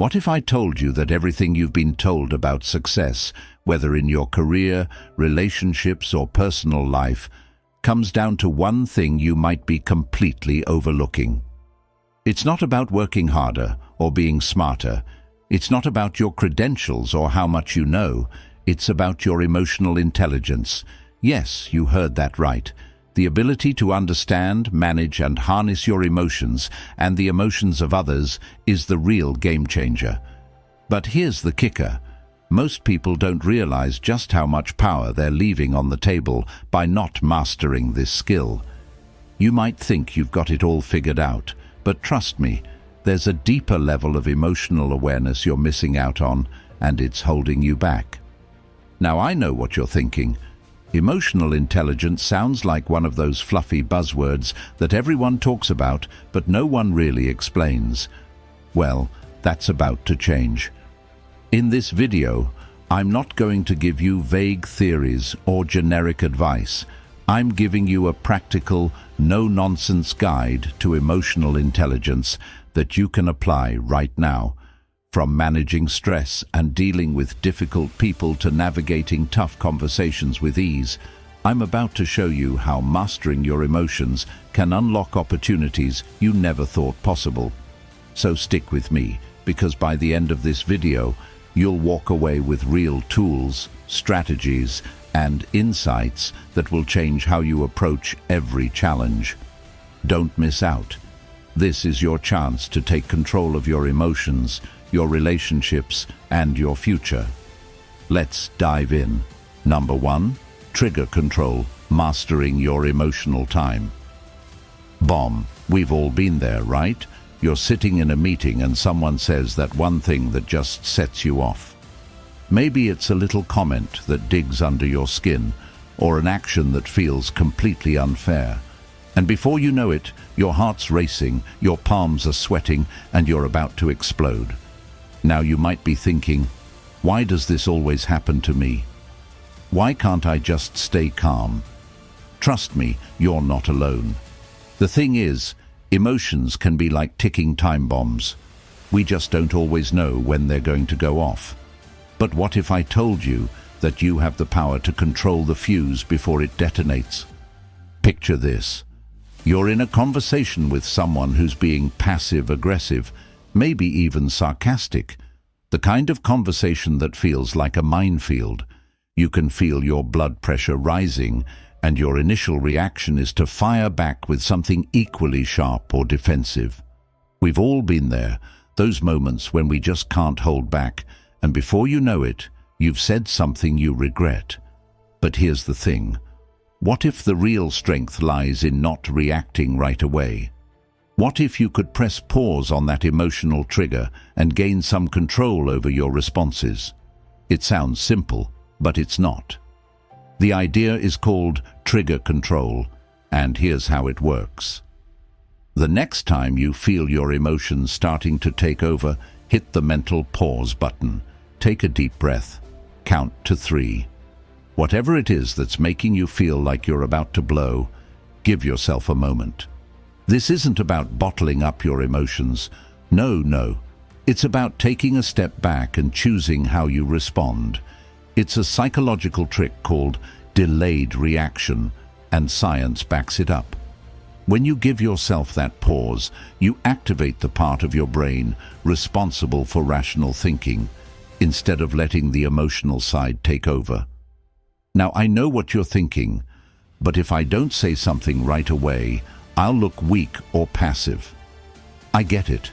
What if I told you that everything you've been told about success, whether in your career, relationships, or personal life, comes down to one thing you might be completely overlooking? It's not about working harder or being smarter. It's not about your credentials or how much you know. It's about your emotional intelligence. Yes, you heard that right. The ability to understand, manage, and harness your emotions and the emotions of others is the real game changer. But here's the kicker. Most people don't realize just how much power they're leaving on the table by not mastering this skill. You might think you've got it all figured out, but trust me, there's a deeper level of emotional awareness you're missing out on, and it's holding you back. Now, I know what you're thinking. Emotional intelligence sounds like one of those fluffy buzzwords that everyone talks about, but no one really explains. Well, that's about to change. In this video, I'm not going to give you vague theories or generic advice. I'm giving you a practical, no-nonsense guide to emotional intelligence that you can apply right now. From managing stress and dealing with difficult people to navigating tough conversations with ease, I'm about to show you how mastering your emotions can unlock opportunities you never thought possible. So stick with me, because by the end of this video, you'll walk away with real tools, strategies, and insights that will change how you approach every challenge. Don't miss out. This is your chance to take control of your emotions, your relationships, and your future. Let's dive in. Number 1, trigger control, mastering your emotional time. Bomb. We've all been there, right? You're sitting in a meeting and someone says that one thing that just sets you off. Maybe it's a little comment that digs under your skin, or an action that feels completely unfair. And before you know it, your heart's racing, your palms are sweating, and you're about to explode. Now you might be thinking, why does this always happen to me? Why can't I just stay calm? Trust me, you're not alone. The thing is, emotions can be like ticking time bombs. We just don't always know when they're going to go off. But what if I told you that you have the power to control the fuse before it detonates? Picture this. You're in a conversation with someone who's being passive-aggressive, maybe even sarcastic. The kind of conversation that feels like a minefield. You can feel your blood pressure rising, and your initial reaction is to fire back with something equally sharp or defensive. We've all been there, those moments when we just can't hold back, and before you know it, you've said something you regret. But here's the thing. What if the real strength lies in not reacting right away? What if you could press pause on that emotional trigger and gain some control over your responses? It sounds simple, but it's not. The idea is called trigger control, and here's how it works. The next time you feel your emotions starting to take over, hit the mental pause button. Take a deep breath. Count to 3. Whatever it is that's making you feel like you're about to blow, give yourself a moment. This isn't about bottling up your emotions. No. It's about taking a step back and choosing how you respond. It's a psychological trick called delayed reaction, and science backs it up. When you give yourself that pause, you activate the part of your brain responsible for rational thinking, instead of letting the emotional side take over. Now, I know what you're thinking, but if I don't say something right away, I'll look weak or passive. I get it.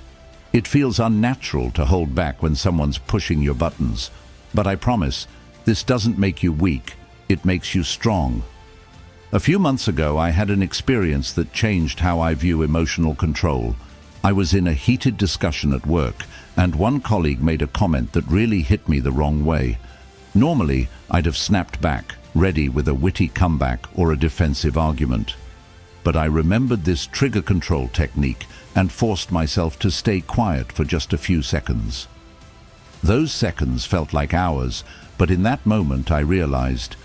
It feels unnatural to hold back when someone's pushing your buttons, but I promise, this doesn't make you weak, it makes you strong. A few months ago, I had an experience that changed how I view emotional control. I was in a heated discussion at work, and one colleague made a comment that really hit me the wrong way. Normally, I'd have snapped back, ready with a witty comeback or a defensive argument. But I remembered this trigger control technique and forced myself to stay quiet for just a few seconds. Those seconds felt like hours, but in that moment I realized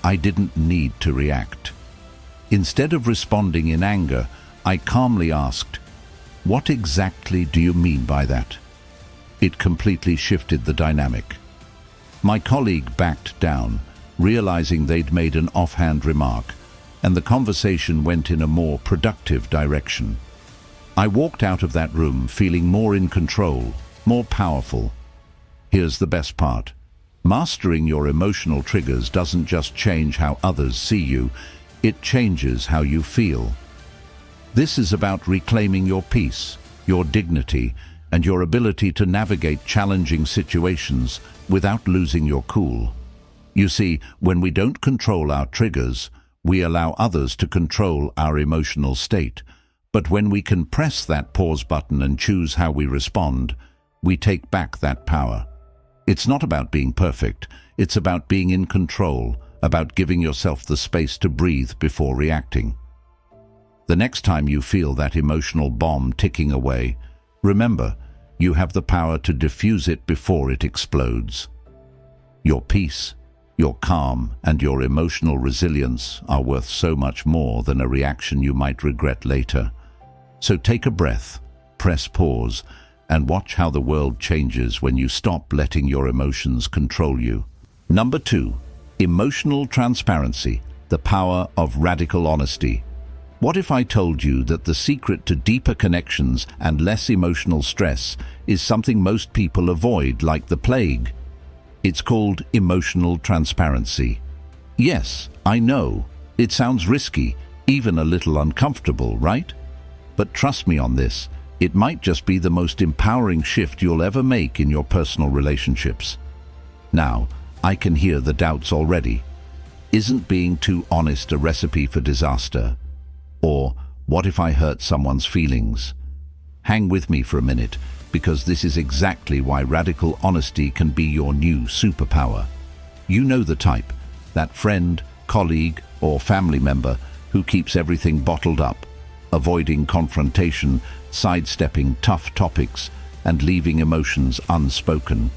I didn't need to react. Instead of responding in anger, I calmly asked, "What exactly do you mean by that?" It completely shifted the dynamic. My colleague backed down, realizing they'd made an offhand remark, and the conversation went in a more productive direction. I walked out of that room feeling more in control, more powerful. Here's the best part. Mastering your emotional triggers doesn't just change how others see you, it changes how you feel. This is about reclaiming your peace, your dignity, and your ability to navigate challenging situations without losing your cool. You see, when we don't control our triggers, we allow others to control our emotional state. But when we can press that pause button and choose how we respond, we take back that power. It's not about being perfect, it's about being in control, about giving yourself the space to breathe before reacting. The next time you feel that emotional bomb ticking away, remember, you have the power to diffuse it before it explodes. Your peace, your calm, and your emotional resilience are worth so much more than a reaction you might regret later. So take a breath, press pause, and watch how the world changes when you stop letting your emotions control you. Number 2, emotional transparency, the power of radical honesty. What if I told you that the secret to deeper connections and less emotional stress is something most people avoid like the plague? It's called emotional transparency. Yes, I know, it sounds risky, even a little uncomfortable, right? But trust me on this, it might just be the most empowering shift you'll ever make in your personal relationships. Now, I can hear the doubts already. Isn't being too honest a recipe for disaster? Or, what if I hurt someone's feelings? Hang with me for a minute, because this is exactly why radical honesty can be your new superpower. You know the type, that friend, colleague, or family member who keeps everything bottled up, avoiding confrontation, sidestepping tough topics, and leaving emotions unspoken.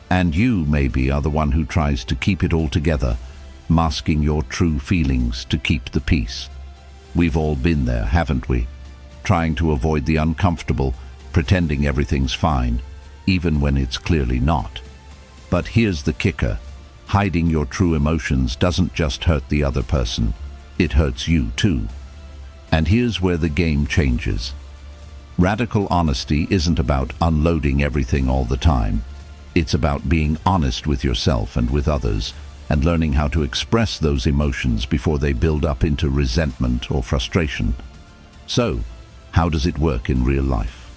And you, maybe, are the one who tries to keep it all together, masking your true feelings to keep the peace. We've all been there, haven't we? Trying to avoid the uncomfortable, pretending everything's fine, even when it's clearly not. But here's the kicker. Hiding your true emotions doesn't just hurt the other person, it hurts you too. And here's where the game changes. Radical honesty isn't about unloading everything all the time. It's about being honest with yourself and with others, and learning how to express those emotions before they build up into resentment or frustration. So, how does it work in real life?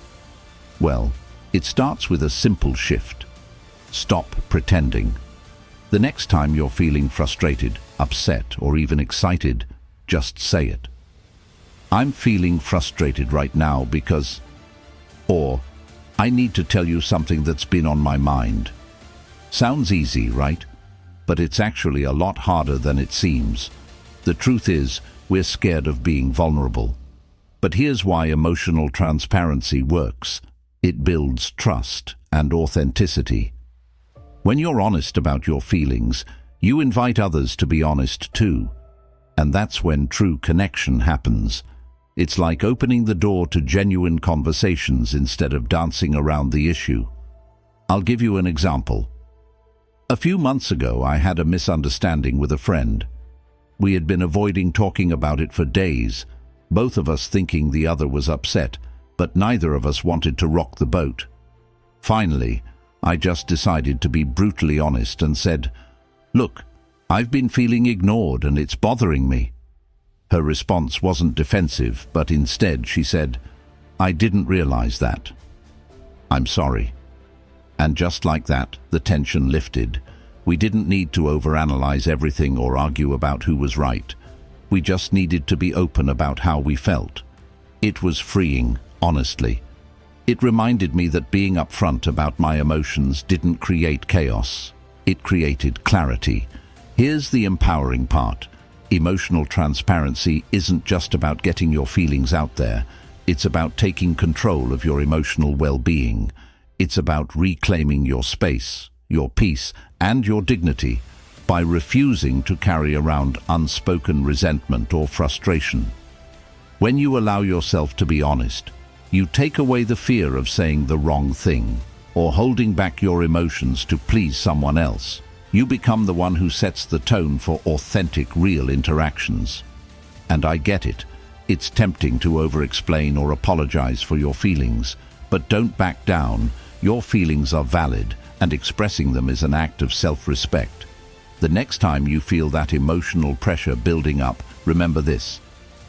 Well, it starts with a simple shift. Stop pretending. The next time you're feeling frustrated, upset, or even excited, just say it. I'm feeling frustrated right now because... Or, I need to tell you something that's been on my mind. Sounds easy, right? But it's actually a lot harder than it seems. The truth is, we're scared of being vulnerable. But here's why emotional transparency works. It builds trust and authenticity. When you're honest about your feelings, you invite others to be honest too. And that's when true connection happens. It's like opening the door to genuine conversations instead of dancing around the issue. I'll give you an example. A few months ago, I had a misunderstanding with a friend. We had been avoiding talking about it for days, both of us thinking the other was upset, but neither of us wanted to rock the boat. Finally, I just decided to be brutally honest and said, "Look, I've been feeling ignored and it's bothering me." Her response wasn't defensive, but instead she said, "I didn't realize that. I'm sorry." And just like that, the tension lifted. We didn't need to overanalyze everything or argue about who was right. We just needed to be open about how we felt. It was freeing, honestly. It reminded me that being upfront about my emotions didn't create chaos. It created clarity. Here's the empowering part. Emotional transparency isn't just about getting your feelings out there. It's about taking control of your emotional well-being. It's about reclaiming your space, your peace, and your dignity by refusing to carry around unspoken resentment or frustration. When you allow yourself to be honest, you take away the fear of saying the wrong thing. or holding back your emotions to please someone else. You become the one who sets the tone for authentic, real interactions. And I get it. It's tempting to over-explain or apologize for your feelings, but don't back down. Your feelings are valid, and expressing them is an act of self-respect. The next time you feel that emotional pressure building up, remember this: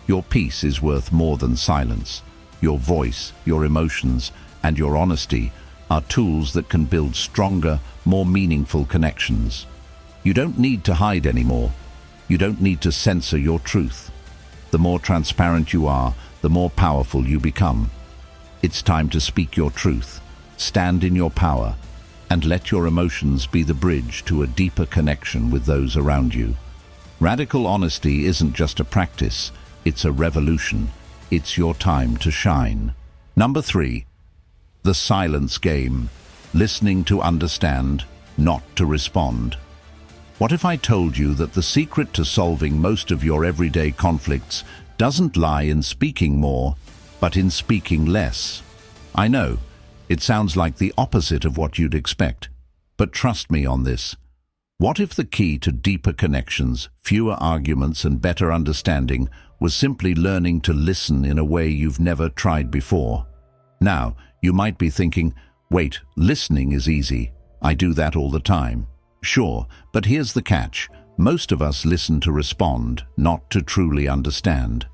your peace is worth more than silence. Your voice, your emotions, and your honesty are tools that can build stronger, more meaningful connections. You don't need to hide anymore. You don't need to censor your truth. The more transparent you are, the more powerful you become. It's time to speak your truth, stand in your power, and let your emotions be the bridge to a deeper connection with those around you. Radical honesty isn't just a practice, it's a revolution. It's your time to shine. Number 3. The silence game. Listening to understand, not to respond. What if I told you that the secret to solving most of your everyday conflicts doesn't lie in speaking more, but in speaking less? I know, it sounds like the opposite of what you'd expect, but trust me on this. What if the key to deeper connections, fewer arguments, and better understanding was simply learning to listen in a way you've never tried before? Now, you might be thinking, wait, listening is easy. I do that all the time. Sure, but here's the catch. Most of us listen to respond, not to truly understand.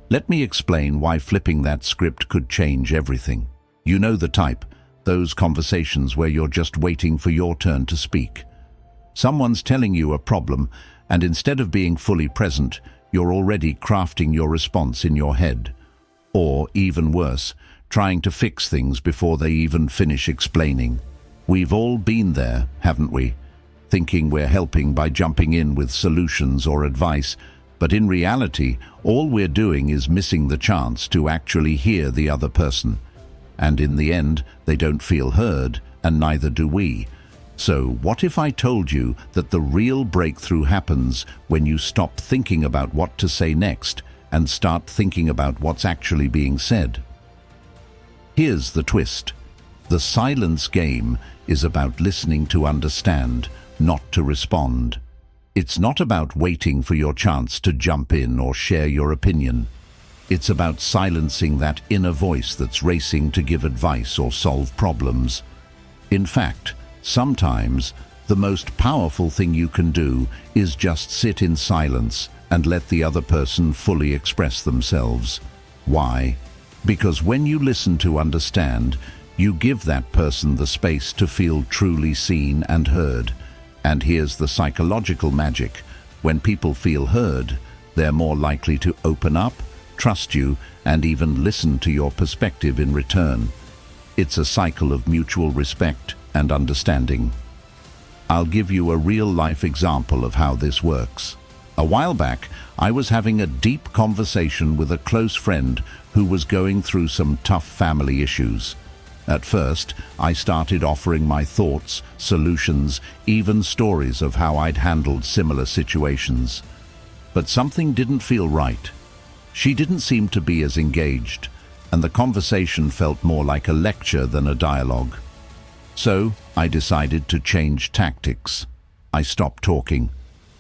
Let me explain why flipping that script could change everything. You know the type, those conversations where you're just waiting for your turn to speak. Someone's telling you a problem, and instead of being fully present, you're already crafting your response in your head. Or, even worse, trying to fix things before they even finish explaining. We've all been there, haven't we? Thinking we're helping by jumping in with solutions or advice, but in reality, all we're doing is missing the chance to actually hear the other person. And in the end, they don't feel heard, and neither do we. So what if I told you that the real breakthrough happens when you stop thinking about what to say next and start thinking about what's actually being said? Here's the twist. The silence game is about listening to understand, not to respond. It's not about waiting for your chance to jump in or share your opinion. It's about silencing that inner voice that's racing to give advice or solve problems. In fact, sometimes the most powerful thing you can do is just sit in silence and let the other person fully express themselves. Why? Because when you listen to understand, you give that person the space to feel truly seen and heard. And here's the psychological magic. When people feel heard, they're more likely to open up, trust you, and even listen to your perspective in return. It's a cycle of mutual respect and understanding. I'll give you a real-life example of how this works. A while back, I was having a deep conversation with a close friend who was going through some tough family issues. At first, I started offering my thoughts, solutions, even stories of how I'd handled similar situations. But something didn't feel right. She didn't seem to be as engaged, and the conversation felt more like a lecture than a dialogue. So, I decided to change tactics. I stopped talking.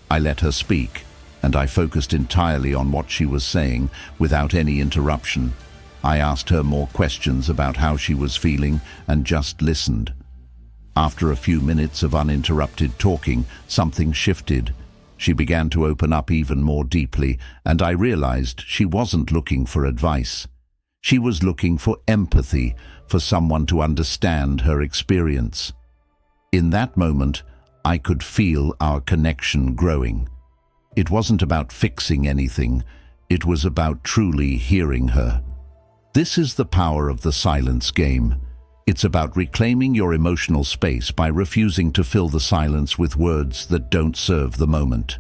I let her speak, and I focused entirely on what she was saying without any interruption. I asked her more questions about how she was feeling and just listened. After a few minutes of uninterrupted talking, something shifted. She began to open up even more deeply, and I realized she wasn't looking for advice. She was looking for empathy, for someone to understand her experience. In that moment, I could feel our connection growing. It wasn't about fixing anything, it was about truly hearing her. This is the power of the silence game. It's about reclaiming your emotional space by refusing to fill the silence with words that don't serve the moment.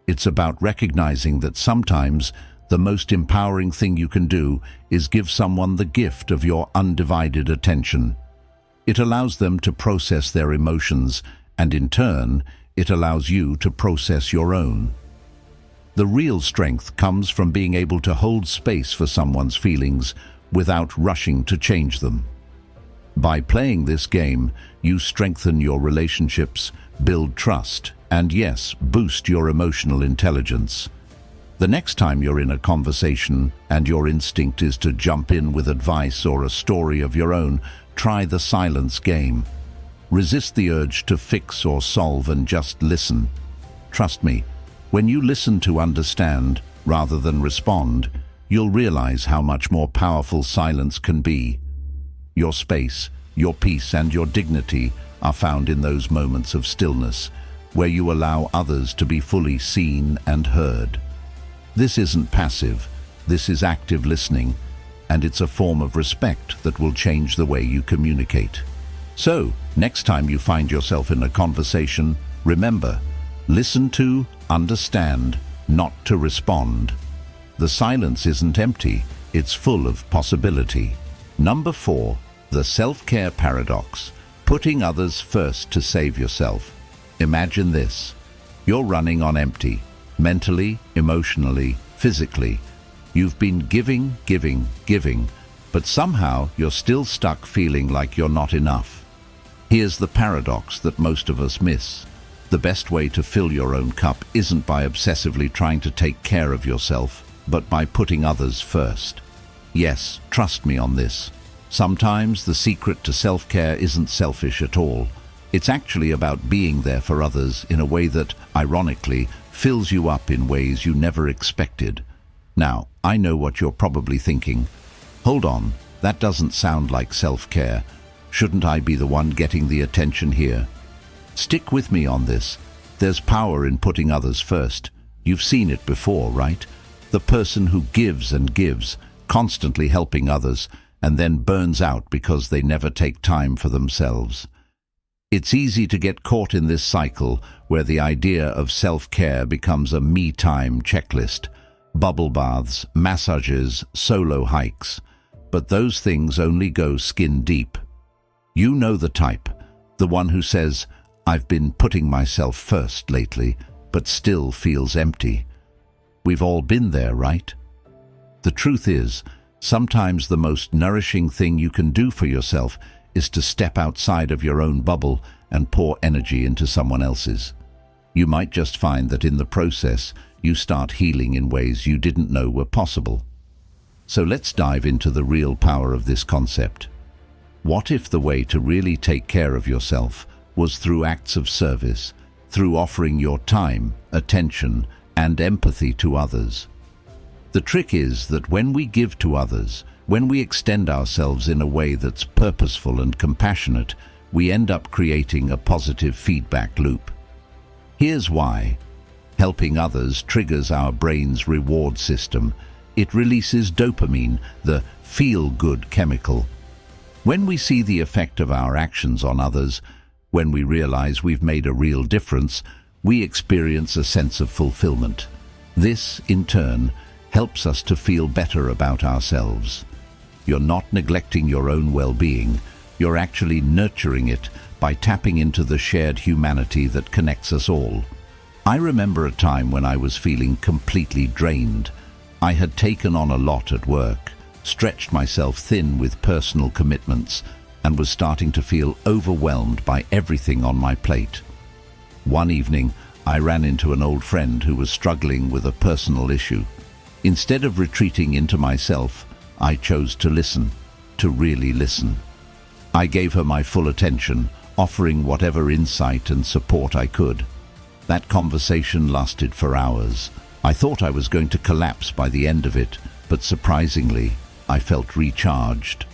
It's about recognizing that sometimes the most empowering thing you can do is give someone the gift of your undivided attention. It allows them to process their emotions, and in turn, it allows you to process your own. The real strength comes from being able to hold space for someone's feelings without rushing to change them. By playing this game, you strengthen your relationships, build trust, and yes, boost your emotional intelligence. The next time you're in a conversation and your instinct is to jump in with advice or a story of your own, try the silence game. Resist the urge to fix or solve and just listen. Trust me, when you listen to understand rather than respond, you'll realize how much more powerful silence can be. Your space, your peace, and your dignity are found in those moments of stillness, where you allow others to be fully seen and heard. This isn't passive, this is active listening, and it's a form of respect that will change the way you communicate. So, next time you find yourself in a conversation, remember, listen to, understand, not to respond. The silence isn't empty, it's full of possibility. Number 4, the self-care paradox, putting others first to save yourself. Imagine this. You're running on empty, mentally, emotionally, physically. You've been giving, but somehow you're still stuck feeling like you're not enough. Here's the paradox that most of us miss. The best way to fill your own cup isn't by obsessively trying to take care of yourself, but by putting others first. Yes, trust me on this. Sometimes the secret to self-care isn't selfish at all. It's actually about being there for others in a way that, ironically, fills you up in ways you never expected. Now, I know what you're probably thinking. Hold on, that doesn't sound like self-care. Shouldn't I be the one getting the attention here? Stick with me on this. There's power in putting others first. You've seen it before, right? The person who gives and gives, constantly helping others, and then burns out because they never take time for themselves. It's easy to get caught in this cycle where the idea of self-care becomes a me-time checklist. Bubble baths, massages, solo hikes. But those things only go skin deep. You know the type, the one who says, "I've been putting myself first lately, but still feels empty." We've all been there, right? The truth is, sometimes the most nourishing thing you can do for yourself is to step outside of your own bubble and pour energy into someone else's. You might just find that in the process, you start healing in ways you didn't know were possible. So let's dive into the real power of this concept. What if the way to really take care of yourself was through acts of service, through offering your time, attention, and empathy to others? The trick is that when we give to others, when we extend ourselves in a way that's purposeful and compassionate, we end up creating a positive feedback loop. Here's why. Helping others triggers our brain's reward system. It releases dopamine, the feel-good chemical. When we see the effect of our actions on others, when we realize we've made a real difference, we experience a sense of fulfillment. This, in turn, helps us to feel better about ourselves. You're not neglecting your own well-being, you're actually nurturing it by tapping into the shared humanity that connects us all. I remember a time when I was feeling completely drained. I had taken on a lot at work, stretched myself thin with personal commitments, and was starting to feel overwhelmed by everything on my plate. One evening, I ran into an old friend who was struggling with a personal issue. Instead of retreating into myself, I chose to listen, to really listen. I gave her my full attention, offering whatever insight and support I could. That conversation lasted for hours. I thought I was going to collapse by the end of it, but surprisingly, I felt recharged.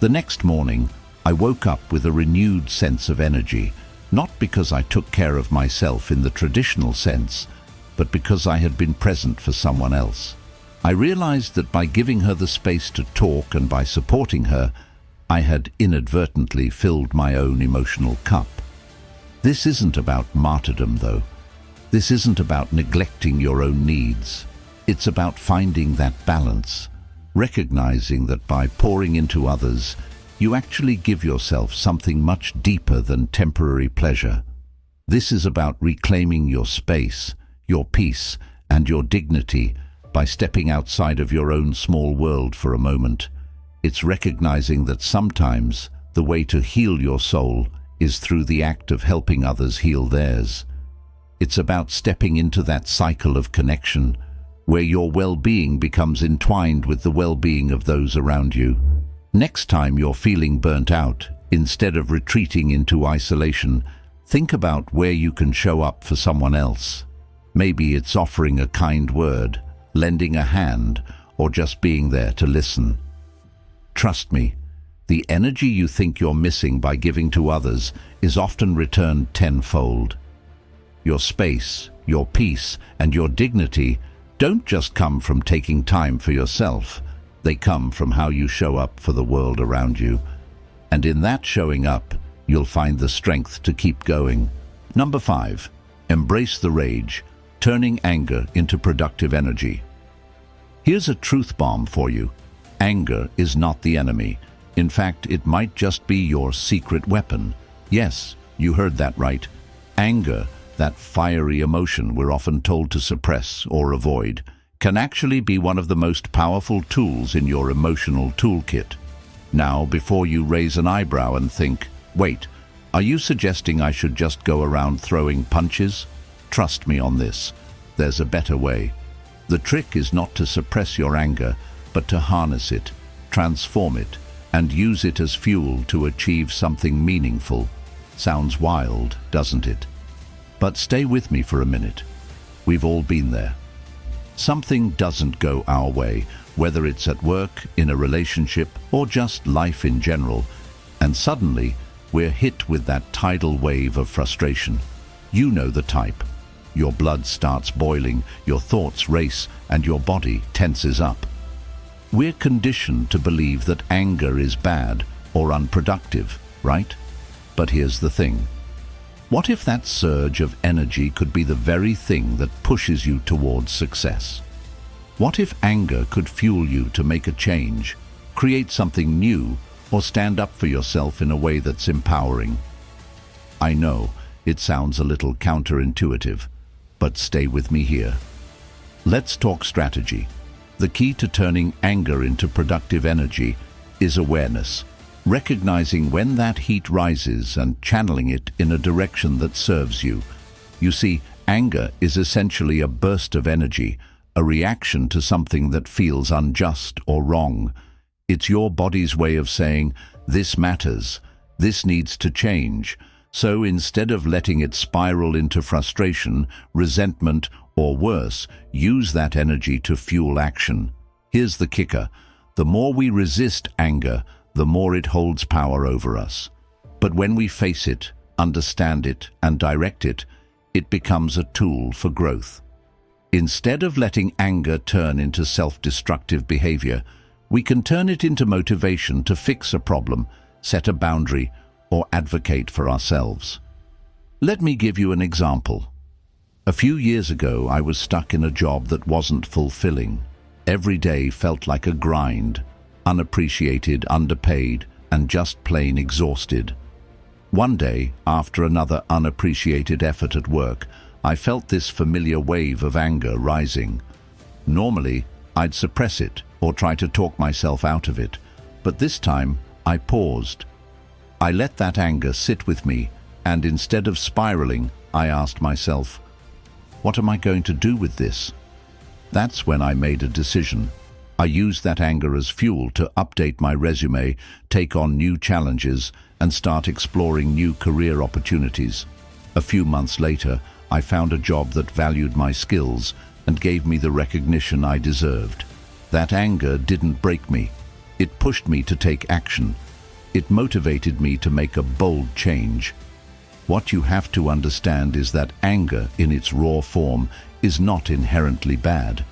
The next morning, I woke up with a renewed sense of energy, not because I took care of myself in the traditional sense, but because I had been present for someone else. I realized that by giving her the space to talk and by supporting her, I had inadvertently filled my own emotional cup. This isn't about martyrdom, though. This isn't about neglecting your own needs. It's about finding that balance, recognizing that by pouring into others, you actually give yourself something much deeper than temporary pleasure. This is about reclaiming your space, your peace, and your dignity by stepping outside of your own small world for a moment. It's recognizing that sometimes The way to heal your soul is through the act of helping others heal theirs. It's about stepping into that cycle of connection where your well-being becomes entwined with the well-being of those around you. Next time you're feeling burnt out, instead of retreating into isolation, think about where you can show up for someone else. Maybe it's offering a kind word, lending a hand, or just being there to listen. Trust me, the energy you think you're missing by giving to others is often returned tenfold. Your space, your peace, and your dignity don't just come from taking time for yourself. They come from how you show up for the world around you. And in that showing up, you'll find the strength to keep going. Number 5, embrace the rage, turning anger into productive energy. Here's a truth bomb for you. Anger is not the enemy. In fact, it might just be your secret weapon. Yes, you heard that right. Anger, that fiery emotion we're often told to suppress or avoid, can actually be one of the most powerful tools in your emotional toolkit. Now, before you raise an eyebrow and think, wait, are you suggesting I should just go around throwing punches? Trust me on this. There's a better way. The trick is not to suppress your anger, but to harness it, transform it, and use it as fuel to achieve something meaningful. Sounds wild, doesn't it? But stay with me for a minute. We've all been there. Something doesn't go our way, whether it's at work, in a relationship, or just life in general, and suddenly we're hit with that tidal wave of frustration. You know the type. Your blood starts boiling, your thoughts race, and your body tenses up. We're conditioned to believe that anger is bad or unproductive, right? But here's the thing. What if that surge of energy could be the very thing that pushes you towards success? What if anger could fuel you to make a change, create something new, or stand up for yourself in a way that's empowering? I know, it sounds a little counterintuitive, but stay with me here. Let's talk strategy. The key to turning anger into productive energy is awareness. Recognizing when that heat rises and channeling it in a direction that serves you. You see, anger is essentially a burst of energy, a reaction to something that feels unjust or wrong. It's your body's way of saying, this matters, this needs to change. So instead of letting it spiral into frustration, resentment, or worse, use that energy to fuel action. Here's the kicker. The more we resist anger, the more it holds power over us. But when we face it, understand it, and direct it, it becomes a tool for growth. Instead of letting anger turn into self-destructive behavior, we can turn it into motivation to fix a problem, set a boundary, or advocate for ourselves. Let me give you an example. A few years ago, I was stuck in a job that wasn't fulfilling. Every day felt like a grind, unappreciated, underpaid, and just plain exhausted. One day, after another unappreciated effort at work, I felt this familiar wave of anger rising. Normally, I'd suppress it or try to talk myself out of it, but this time I paused. I let that anger sit with me, and instead of spiraling, I asked myself, what am I going to do with this? That's when I made a decision. I used that anger as fuel to update my resume, take on new challenges, and start exploring new career opportunities. A few months later, I found a job that valued my skills and gave me the recognition I deserved. That anger didn't break me. It pushed me to take action. It motivated me to make a bold change. What you have to understand is that anger in its raw form is not inherently bad.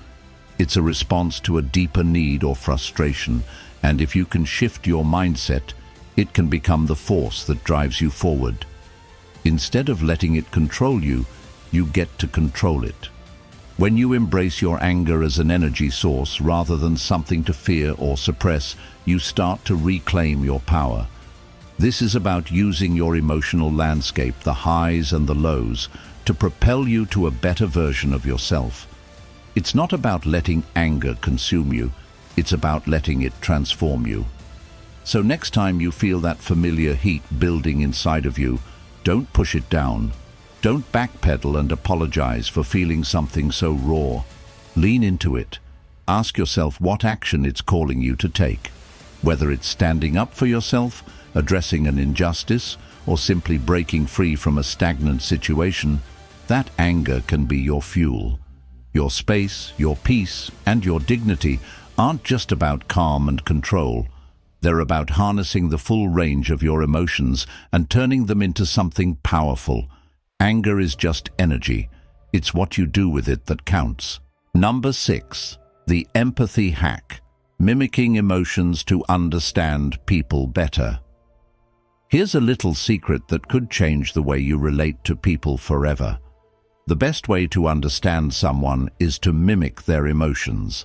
It's a response to a deeper need or frustration, and if you can shift your mindset, it can become the force that drives you forward. Instead of letting it control you, you get to control it. When you embrace your anger as an energy source rather than something to fear or suppress, you start to reclaim your power. This is about using your emotional landscape, the highs and the lows, to propel you to a better version of yourself. It's not about letting anger consume you, it's about letting it transform you. So next time you feel that familiar heat building inside of you, don't push it down. Don't backpedal and apologize for feeling something so raw. Lean into it. Ask yourself what action it's calling you to take. Whether it's standing up for yourself, addressing an injustice, or simply breaking free from a stagnant situation, that anger can be your fuel. Your space, your peace, and your dignity aren't just about calm and control. They're about harnessing the full range of your emotions and turning them into something powerful. Anger is just energy. It's what you do with it that counts. Number 6. The empathy hack. Mimicking emotions to understand people better. Here's a little secret that could change the way you relate to people forever. The best way to understand someone is to mimic their emotions.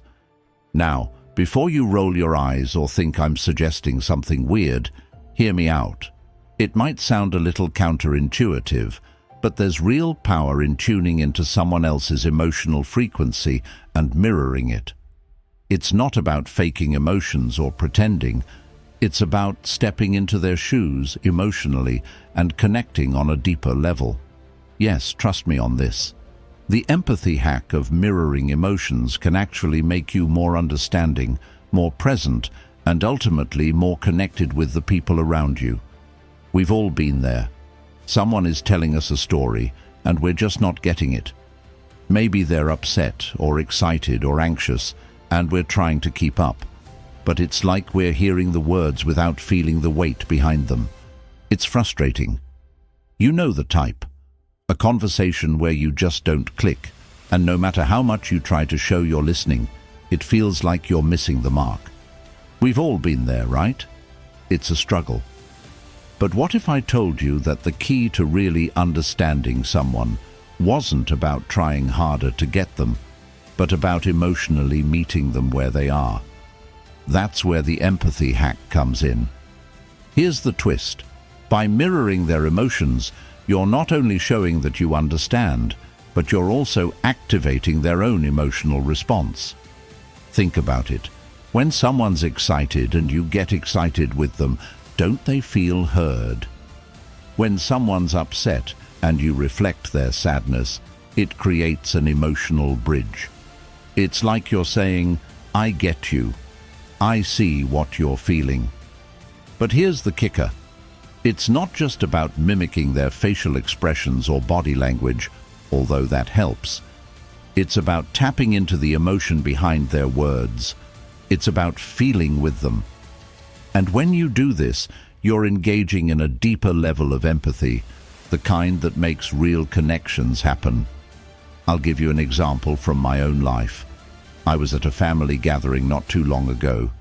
Now, before you roll your eyes or think I'm suggesting something weird, hear me out. It might sound a little counterintuitive, but there's real power in tuning into someone else's emotional frequency and mirroring it. It's not about faking emotions or pretending. It's about stepping into their shoes emotionally and connecting on a deeper level. Yes, trust me on this. The empathy hack of mirroring emotions can actually make you more understanding, more present, and ultimately more connected with the people around you. We've all been there. Someone is telling us a story, and we're just not getting it. Maybe they're upset or excited or anxious, and we're trying to keep up. But it's like we're hearing the words without feeling the weight behind them. It's frustrating. You know the type. A conversation where you just don't click, and no matter how much you try to show you're listening, it feels like you're missing the mark. We've all been there, right? It's a struggle. But what if I told you that the key to really understanding someone wasn't about trying harder to get them, but about emotionally meeting them where they are? That's where the empathy hack comes in. Here's the twist. By mirroring their emotions, you're not only showing that you understand, but you're also activating their own emotional response. Think about it. When someone's excited and you get excited with them, don't they feel heard? When someone's upset and you reflect their sadness, it creates an emotional bridge. It's like you're saying, I get you. I see what you're feeling. But here's the kicker. It's not just about mimicking their facial expressions or body language, although that helps. It's about tapping into the emotion behind their words. It's about feeling with them. And when you do this, you're engaging in a deeper level of empathy, the kind that makes real connections happen. I'll give you an example from my own life. I was at a family gathering not too long ago.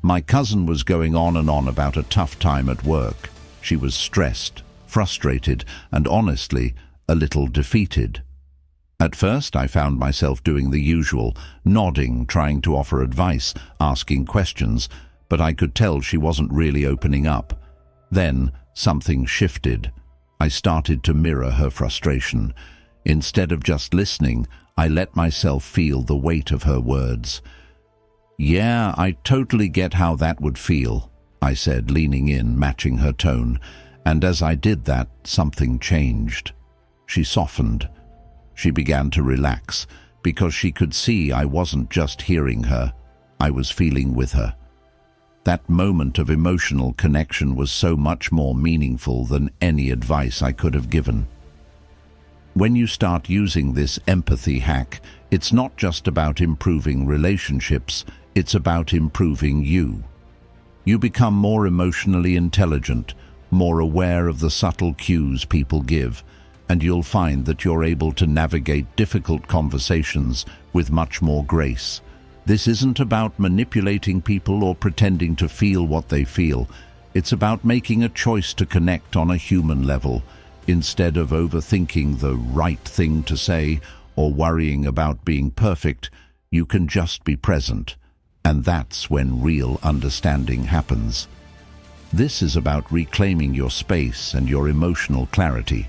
My cousin was going on and on about a tough time at work. She was stressed, frustrated, and honestly, a little defeated. At first, I found myself doing the usual, nodding, trying to offer advice, asking questions, but I could tell she wasn't really opening up. Then, something shifted. I started to mirror her frustration. Instead of just listening, I let myself feel the weight of her words. "Yeah, I totally get how that would feel," I said, leaning in, matching her tone. And as I did that, something changed. She softened. She began to relax, because she could see I wasn't just hearing her, I was feeling with her. That moment of emotional connection was so much more meaningful than any advice I could have given. When you start using this empathy hack, it's not just about improving relationships, it's about improving you. You become more emotionally intelligent, more aware of the subtle cues people give, and you'll find that you're able to navigate difficult conversations with much more grace. This isn't about manipulating people or pretending to feel what they feel. It's about making a choice to connect on a human level, instead of overthinking the right thing to say or worrying about being perfect. You can just be present. And that's when real understanding happens. This is about reclaiming your space and your emotional clarity.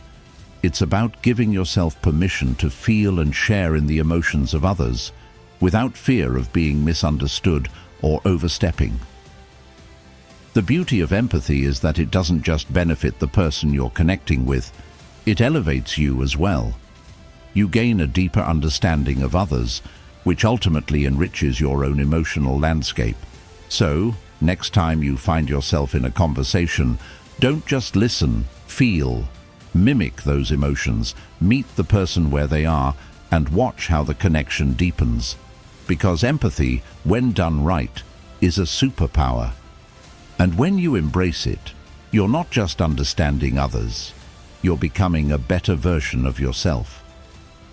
It's about giving yourself permission to feel and share in the emotions of others, without fear of being misunderstood or overstepping. The beauty of empathy is that it doesn't just benefit the person you're connecting with, it elevates you as well. You gain a deeper understanding of others, which ultimately enriches your own emotional landscape. So, next time you find yourself in a conversation, don't just listen, feel. Mimic those emotions, meet the person where they are, and watch how the connection deepens. Because empathy, when done right, is a superpower. And when you embrace it, you're not just understanding others, you're becoming a better version of yourself.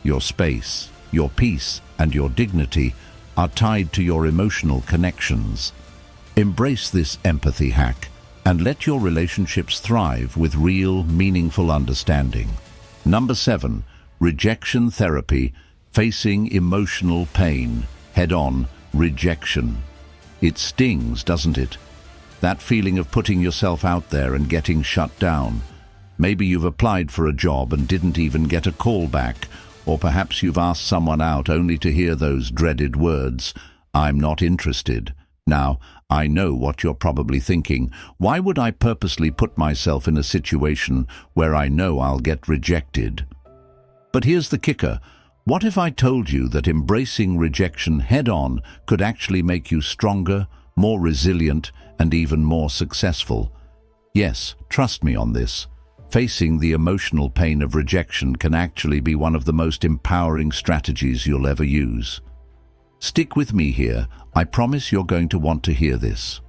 Your space, your peace, and your dignity are tied to your emotional connections. Embrace this empathy hack and let your relationships thrive with real, meaningful understanding. Number 7, rejection therapy, facing emotional pain, head-on, rejection. It stings, doesn't it? That feeling of putting yourself out there and getting shut down. Maybe you've applied for a job and didn't even get a call back, or perhaps you've asked someone out only to hear those dreaded words, "I'm not interested." Now, I know what you're probably thinking. Why would I purposely put myself in a situation where I know I'll get rejected? But here's the kicker. What if I told you that embracing rejection head-on could actually make you stronger, more resilient, and even more successful? Yes, trust me on this. Facing the emotional pain of rejection can actually be one of the most empowering strategies you'll ever use. Stick with me here. I promise you're going to want to hear this.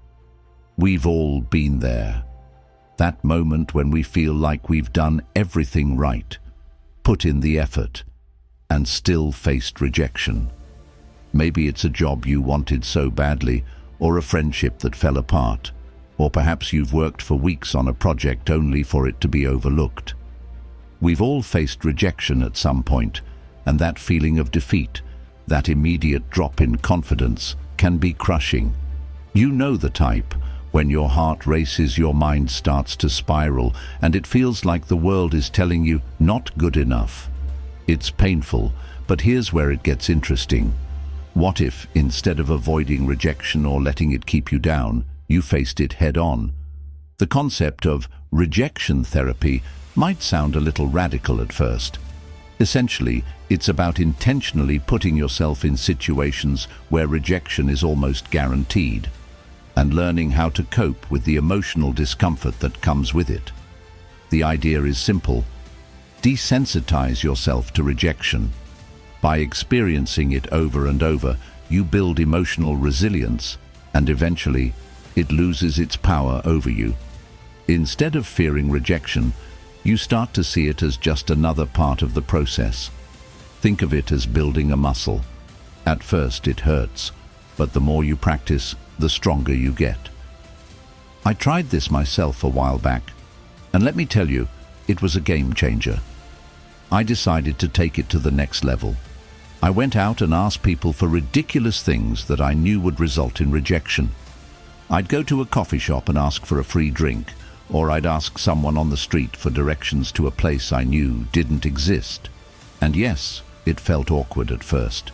We've all been there. That moment when we feel like we've done everything right, put in the effort, and still faced rejection. Maybe it's a job you wanted so badly, or a friendship that fell apart, or perhaps you've worked for weeks on a project only for it to be overlooked. We've all faced rejection at some point, and that feeling of defeat, that immediate drop in confidence, can be crushing. You know the type, when your heart races, your mind starts to spiral, and it feels like the world is telling you, not good enough. It's painful, but here's where it gets interesting. What if, instead of avoiding rejection or letting it keep you down, you faced it head-on? The concept of rejection therapy might sound a little radical at first. Essentially, it's about intentionally putting yourself in situations where rejection is almost guaranteed, and learning how to cope with the emotional discomfort that comes with it. The idea is simple. Desensitize yourself to rejection. By experiencing it over and over, you build emotional resilience, and eventually, it loses its power over you. Instead of fearing rejection, you start to see it as just another part of the process. Think of it as building a muscle. At first it hurts, but the more you practice, the stronger you get. I tried this myself a while back, and let me tell you, it was a game changer. I decided to take it to the next level. I went out and asked people for ridiculous things that I knew would result in rejection. I'd go to a coffee shop and ask for a free drink, or I'd ask someone on the street for directions to a place I knew didn't exist. And yes, it felt awkward at first.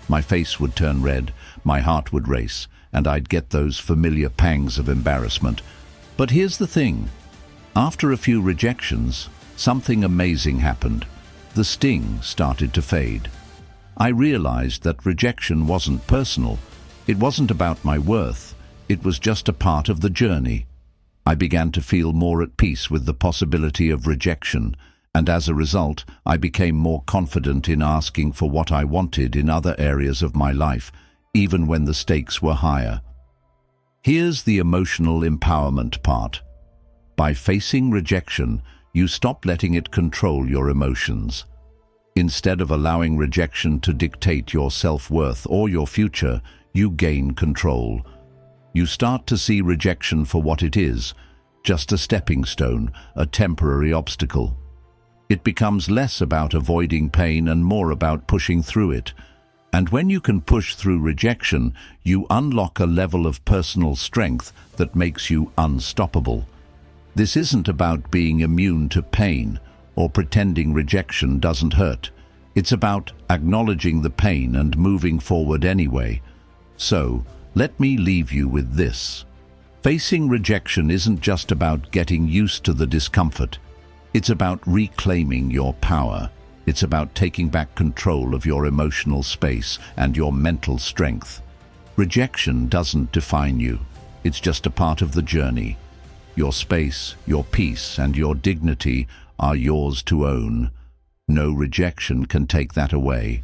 My face would turn red, my heart would race, and I'd get those familiar pangs of embarrassment. But here's the thing. After a few rejections, something amazing happened. The sting started to fade. I realized that rejection wasn't personal. It wasn't about my worth. It was just a part of the journey. I began to feel more at peace with the possibility of rejection, and as a result, I became more confident in asking for what I wanted in other areas of my life, even when the stakes were higher. Here's the emotional empowerment part. By facing rejection, you stop letting it control your emotions. Instead of allowing rejection to dictate your self-worth or your future, you gain control. You start to see rejection for what it is, just a stepping stone, a temporary obstacle. It becomes less about avoiding pain and more about pushing through it. And when you can push through rejection, you unlock a level of personal strength that makes you unstoppable. This isn't about being immune to pain or pretending rejection doesn't hurt. It's about acknowledging the pain and moving forward anyway. So, let me leave you with this. Facing rejection isn't just about getting used to the discomfort. It's about reclaiming your power. It's about taking back control of your emotional space and your mental strength. Rejection doesn't define you. It's just a part of the journey. Your space, your peace, and your dignity are yours to own. No rejection can take that away.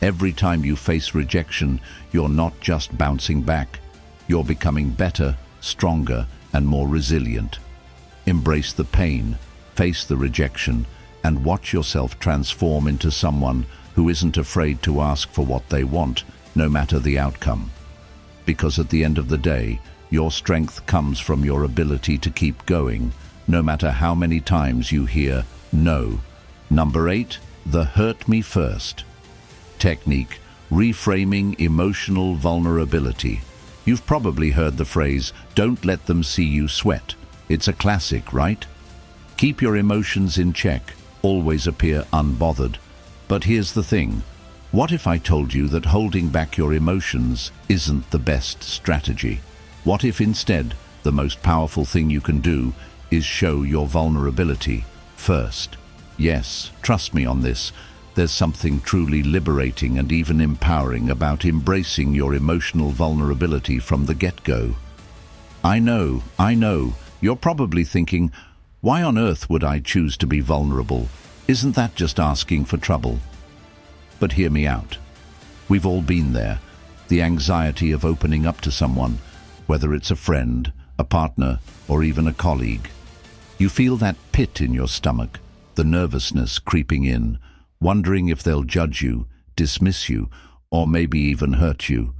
Every time you face rejection, you're not just bouncing back. You're becoming better, stronger, and more resilient. Embrace the pain, face the rejection, and watch yourself transform into someone who isn't afraid to ask for what they want, no matter the outcome. Because at the end of the day, your strength comes from your ability to keep going, no matter how many times you hear no. Number 8, the hurt me first technique, reframing emotional vulnerability. You've probably heard the phrase, "Don't let them see you sweat." It's a classic, right? Keep your emotions in check, always appear unbothered. But here's the thing. What if I told you that holding back your emotions isn't the best strategy? What if instead, the most powerful thing you can do is show your vulnerability first? Yes, trust me on this. There's something truly liberating and even empowering about embracing your emotional vulnerability from the get-go. I know, you're probably thinking, why on earth would I choose to be vulnerable? Isn't that just asking for trouble? But hear me out. We've all been there. The anxiety of opening up to someone, whether it's a friend, a partner, or even a colleague. You feel that pit in your stomach, the nervousness creeping in, wondering if they'll judge you, dismiss you, or maybe even hurt you.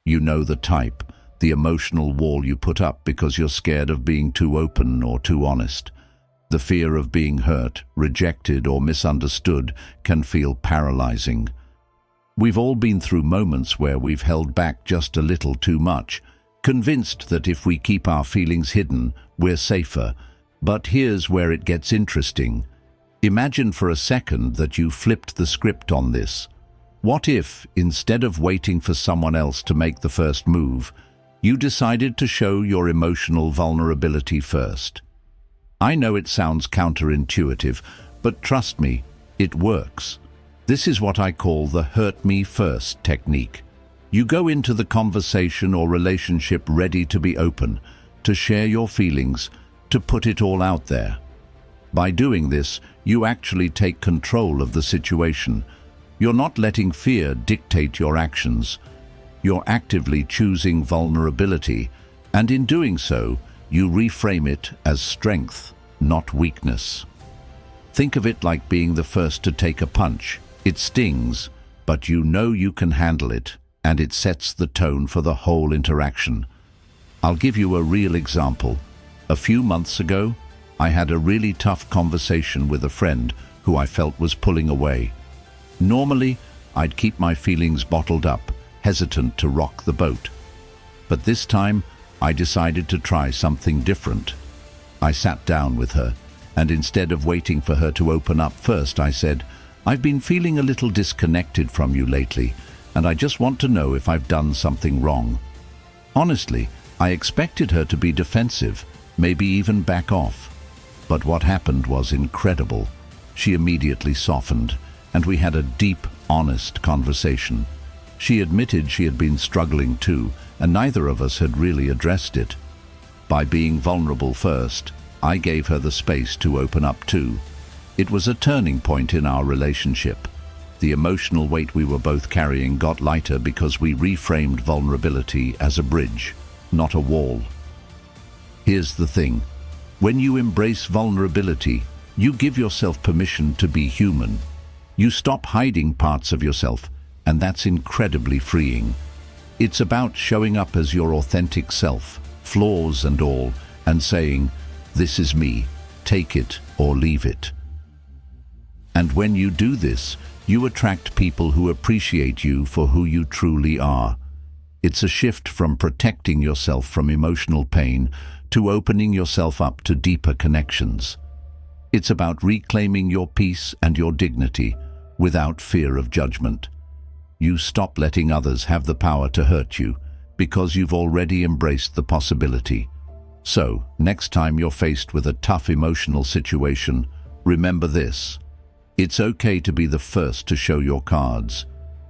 You know the type, the emotional wall you put up because you're scared of being too open or too honest. The fear of being hurt, rejected, or misunderstood can feel paralyzing. We've all been through moments where we've held back just a little too much, convinced that if we keep our feelings hidden, we're safer. But here's where it gets interesting. Imagine for a second that you flipped the script on this. What if, instead of waiting for someone else to make the first move, you decided to show your emotional vulnerability first? I know it sounds counterintuitive, but trust me, it works. This is what I call the hurt me first technique. You go into the conversation or relationship ready to be open, to share your feelings, to put it all out there. By doing this, you actually take control of the situation. You're not letting fear dictate your actions. You're actively choosing vulnerability, and in doing so, you reframe it as strength, not weakness. Think of it like being the first to take a punch. It stings, but you know you can handle it, and it sets the tone for the whole interaction. I'll give you a real example. A few months ago, I had a really tough conversation with a friend who I felt was pulling away. Normally, I'd keep my feelings bottled up, hesitant to rock the boat. But this time, I decided to try something different. I sat down with her, and instead of waiting for her to open up first, I said, "I've been feeling a little disconnected from you lately, and I just want to know if I've done something wrong." Honestly, I expected her to be defensive, maybe even back off. But what happened was incredible. She immediately softened, and we had a deep, honest conversation. She admitted she had been struggling too, and neither of us had really addressed it. By being vulnerable first, I gave her the space to open up too. It was a turning point in our relationship. The emotional weight we were both carrying got lighter because we reframed vulnerability as a bridge, not a wall. Here's the thing. When you embrace vulnerability, you give yourself permission to be human. You stop hiding parts of yourself, and that's incredibly freeing. It's about showing up as your authentic self, flaws and all, and saying, "This is me, take it or leave it." And when you do this, you attract people who appreciate you for who you truly are. It's a shift from protecting yourself from emotional pain to opening yourself up to deeper connections. It's about reclaiming your peace and your dignity without fear of judgment. You stop letting others have the power to hurt you, because you've already embraced the possibility. So, next time you're faced with a tough emotional situation, remember this. It's okay to be the first to show your cards.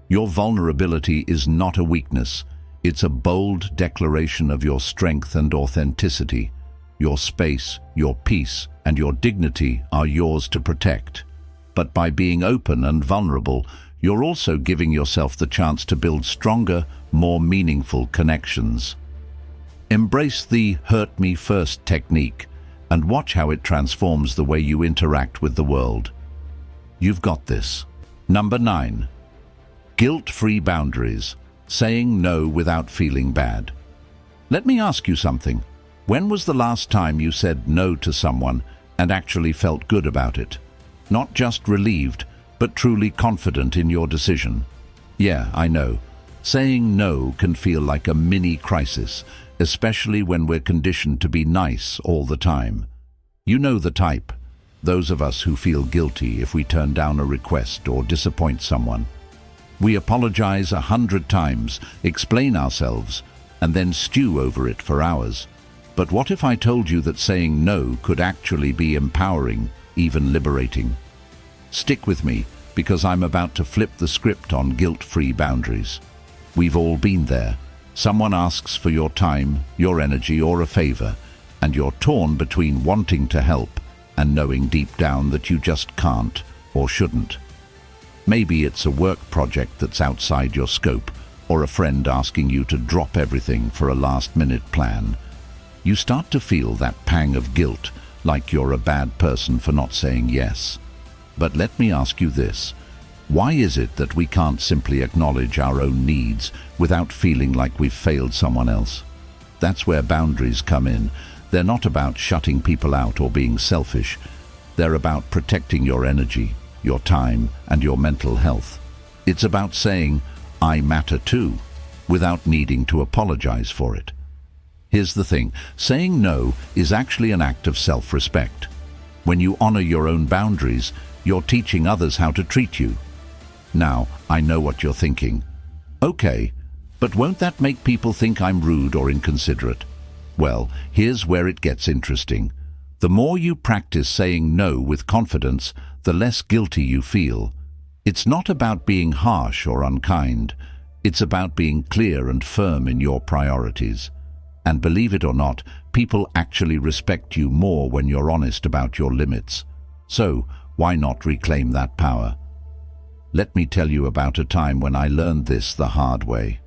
Your vulnerability is not a weakness. It's a bold declaration of your strength and authenticity. Your space, your peace, and your dignity are yours to protect. But by being open and vulnerable, you're also giving yourself the chance to build stronger, more meaningful connections. Embrace the hurt me first technique and watch how it transforms the way you interact with the world. You've got this. Number 9. Guilt-free boundaries. Saying no without feeling bad. Let me ask you something. When was the last time you said no to someone and actually felt good about it? Not just relieved, but truly confident in your decision. Yeah, I know. Saying no can feel like a mini crisis, especially when we're conditioned to be nice all the time. You know the type. Those of us who feel guilty if we turn down a request or disappoint someone. We apologize 100 times, explain ourselves, and then stew over it for hours. But what if I told you that saying no could actually be empowering, even liberating? Stick with me, because I'm about to flip the script on guilt-free boundaries. We've all been there. Someone asks for your time, your energy, or a favor, and you're torn between wanting to help and knowing deep down that you just can't or shouldn't. Maybe it's a work project that's outside your scope, or a friend asking you to drop everything for a last-minute plan. You start to feel that pang of guilt, like you're a bad person for not saying yes. But let me ask you this. Why is it that we can't simply acknowledge our own needs without feeling like we've failed someone else? That's where boundaries come in. They're not about shutting people out or being selfish. They're about protecting your energy, your time, and your mental health. It's about saying, I matter too, without needing to apologize for it. Here's the thing, saying no is actually an act of self-respect. When you honor your own boundaries, you're teaching others how to treat you. Now, I know what you're thinking. Okay, but won't that make people think I'm rude or inconsiderate? Well, here's where it gets interesting. The more you practice saying no with confidence, the less guilty you feel. It's not about being harsh or unkind. It's about being clear and firm in your priorities. And believe it or not, people actually respect you more when you're honest about your limits. So, why not reclaim that power? Let me tell you about a time when I learned this the hard way.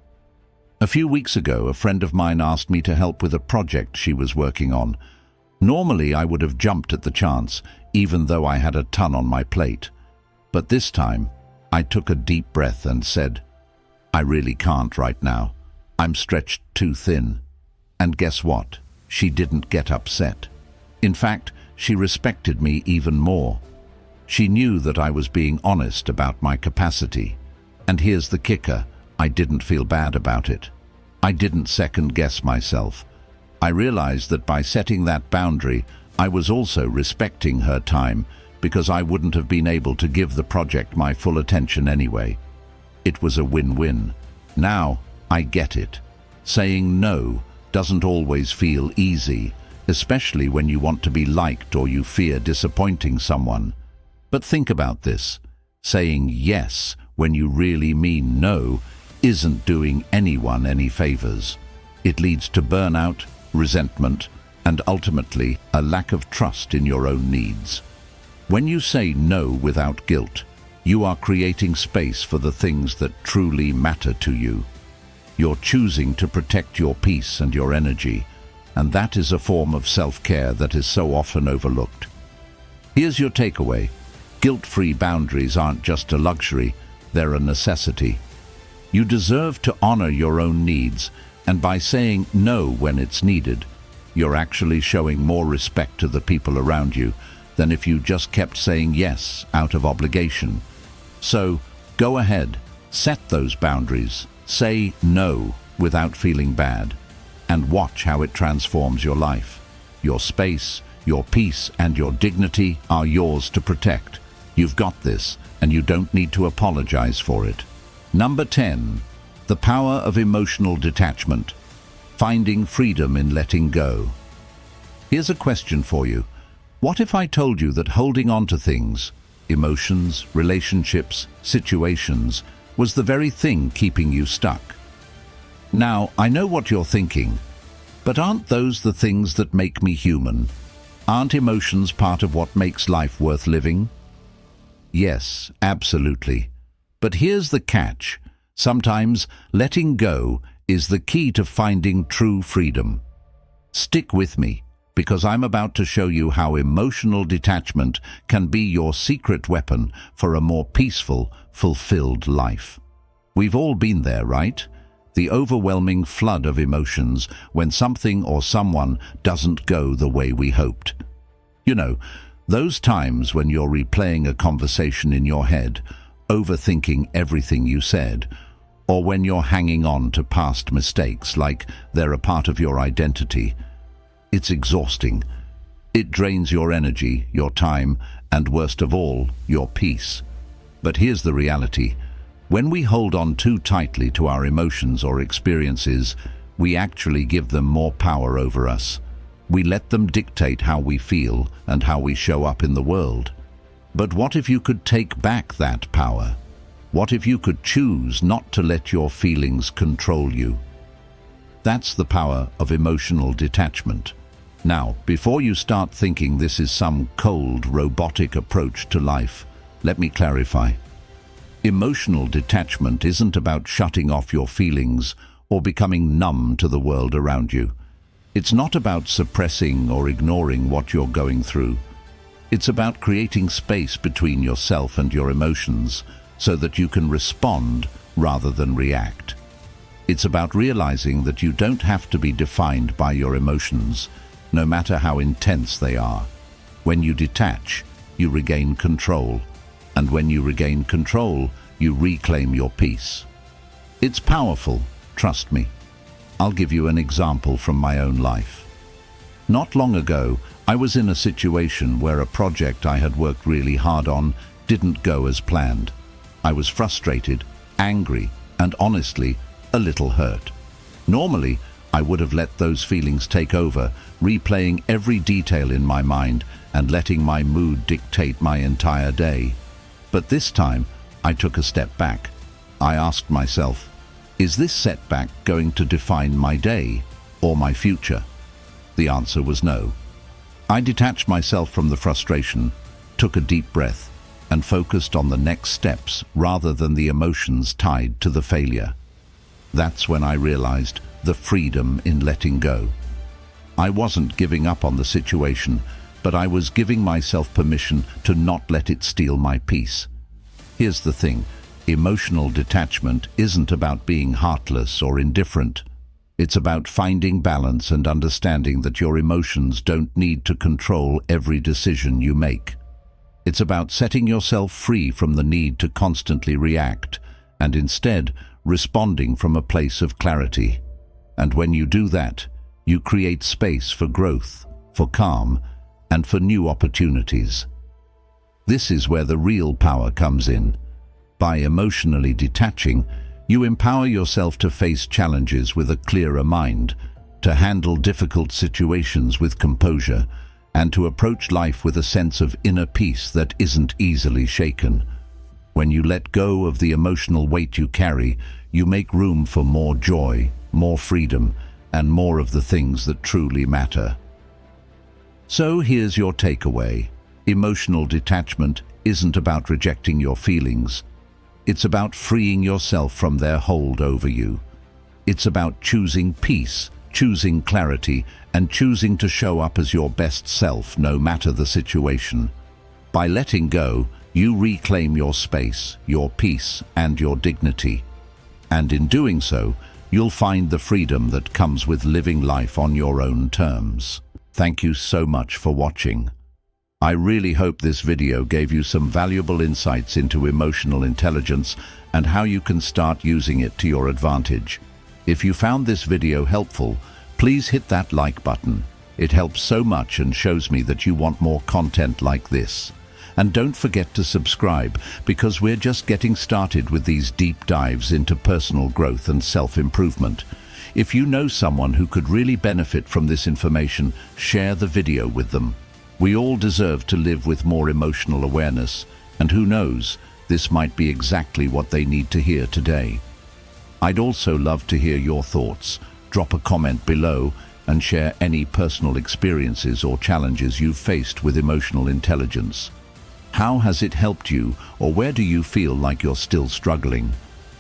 A few weeks ago, a friend of mine asked me to help with a project she was working on. Normally, I would have jumped at the chance, even though I had a ton on my plate. But this time, I took a deep breath and said, I really can't right now. I'm stretched too thin. And guess what? She didn't get upset. In fact, she respected me even more. She knew that I was being honest about my capacity. And here's the kicker, I didn't feel bad about it. I didn't second-guess myself. I realized that by setting that boundary, I was also respecting her time, because I wouldn't have been able to give the project my full attention anyway. It was a win-win. Now, I get it. Saying no doesn't always feel easy, especially when you want to be liked or you fear disappointing someone. But think about this. Saying yes when you really mean no isn't doing anyone any favors. It leads to burnout, resentment, and ultimately a lack of trust in your own needs. When you say no without guilt, you are creating space for the things that truly matter to you. You're choosing to protect your peace and your energy, and that is a form of self-care that is so often overlooked. Here's your takeaway. Guilt-free boundaries aren't just a luxury, they're a necessity. You deserve to honor your own needs, and by saying no when it's needed, you're actually showing more respect to the people around you than if you just kept saying yes out of obligation. So, go ahead, set those boundaries, say no without feeling bad, and watch how it transforms your life. Your space, your peace, and your dignity are yours to protect. You've got this, and you don't need to apologize for it. Number 10. The power of emotional detachment. Finding freedom in letting go. Here's a question for you. What if I told you that holding on to things, emotions, relationships, situations, was the very thing keeping you stuck? Now, I know what you're thinking, but aren't those the things that make me human? Aren't emotions part of what makes life worth living? Yes, absolutely. But here's the catch. Sometimes letting go is the key to finding true freedom. Stick with me, because I'm about to show you how emotional detachment can be your secret weapon for a more peaceful, fulfilled life. We've all been there, right? The overwhelming flood of emotions when something or someone doesn't go the way we hoped. You know, those times when you're replaying a conversation in your head, overthinking everything you said, or when you're hanging on to past mistakes like they're a part of your identity. It's exhausting. It drains your energy, your time, and worst of all, your peace. But here's the reality. When we hold on too tightly to our emotions or experiences, we actually give them more power over us. We let them dictate how we feel and how we show up in the world. But what if you could take back that power? What if you could choose not to let your feelings control you? That's the power of emotional detachment. Now, before you start thinking this is some cold, robotic approach to life, let me clarify. Emotional detachment isn't about shutting off your feelings or becoming numb to the world around you. It's not about suppressing or ignoring what you're going through. It's about creating space between yourself and your emotions so that you can respond rather than react. It's about realizing that you don't have to be defined by your emotions, no matter how intense they are. When you detach, you regain control, and when you regain control, you reclaim your peace. It's powerful, trust me. I'll give you an example from my own life. Not long ago, I was in a situation where a project I had worked really hard on didn't go as planned. I was frustrated, angry, and honestly, a little hurt. Normally, I would have let those feelings take over, replaying every detail in my mind and letting my mood dictate my entire day. But this time, I took a step back. I asked myself, is this setback going to define my day or my future? The answer was no. I detached myself from the frustration, took a deep breath, and focused on the next steps rather than the emotions tied to the failure. That's when I realized the freedom in letting go. I wasn't giving up on the situation, but I was giving myself permission to not let it steal my peace. Here's the thing, emotional detachment isn't about being heartless or indifferent. It's about finding balance and understanding that your emotions don't need to control every decision you make. It's about setting yourself free from the need to constantly react and instead responding from a place of clarity. And when you do that, you create space for growth, for calm, and for new opportunities. This is where the real power comes in. By emotionally detaching, you empower yourself to face challenges with a clearer mind, to handle difficult situations with composure, and to approach life with a sense of inner peace that isn't easily shaken. When you let go of the emotional weight you carry, you make room for more joy, more freedom, and more of the things that truly matter. So here's your takeaway. Emotional detachment isn't about rejecting your feelings. It's about freeing yourself from their hold over you. It's about choosing peace, choosing clarity, and choosing to show up as your best self no matter the situation. By letting go, you reclaim your space, your peace, and your dignity. And in doing so, you'll find the freedom that comes with living life on your own terms. Thank you so much for watching. I really hope this video gave you some valuable insights into emotional intelligence and how you can start using it to your advantage. If you found this video helpful, please hit that like button. It helps so much and shows me that you want more content like this. And don't forget to subscribe, because we're just getting started with these deep dives into personal growth and self-improvement. If you know someone who could really benefit from this information, share the video with them. We all deserve to live with more emotional awareness, and who knows, this might be exactly what they need to hear today. I'd also love to hear your thoughts. Drop a comment below and share any personal experiences or challenges you've faced with emotional intelligence. How has it helped you, or where do you feel like you're still struggling?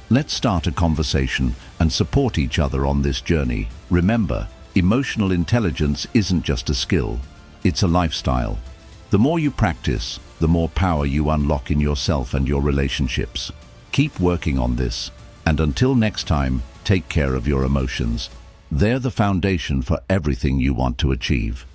Let's start a conversation and support each other on this journey. Remember, emotional intelligence isn't just a skill, it's a lifestyle. The more you practice, the more power you unlock in yourself and your relationships. Keep working on this, and until next time, take care of your emotions. They're the foundation for everything you want to achieve.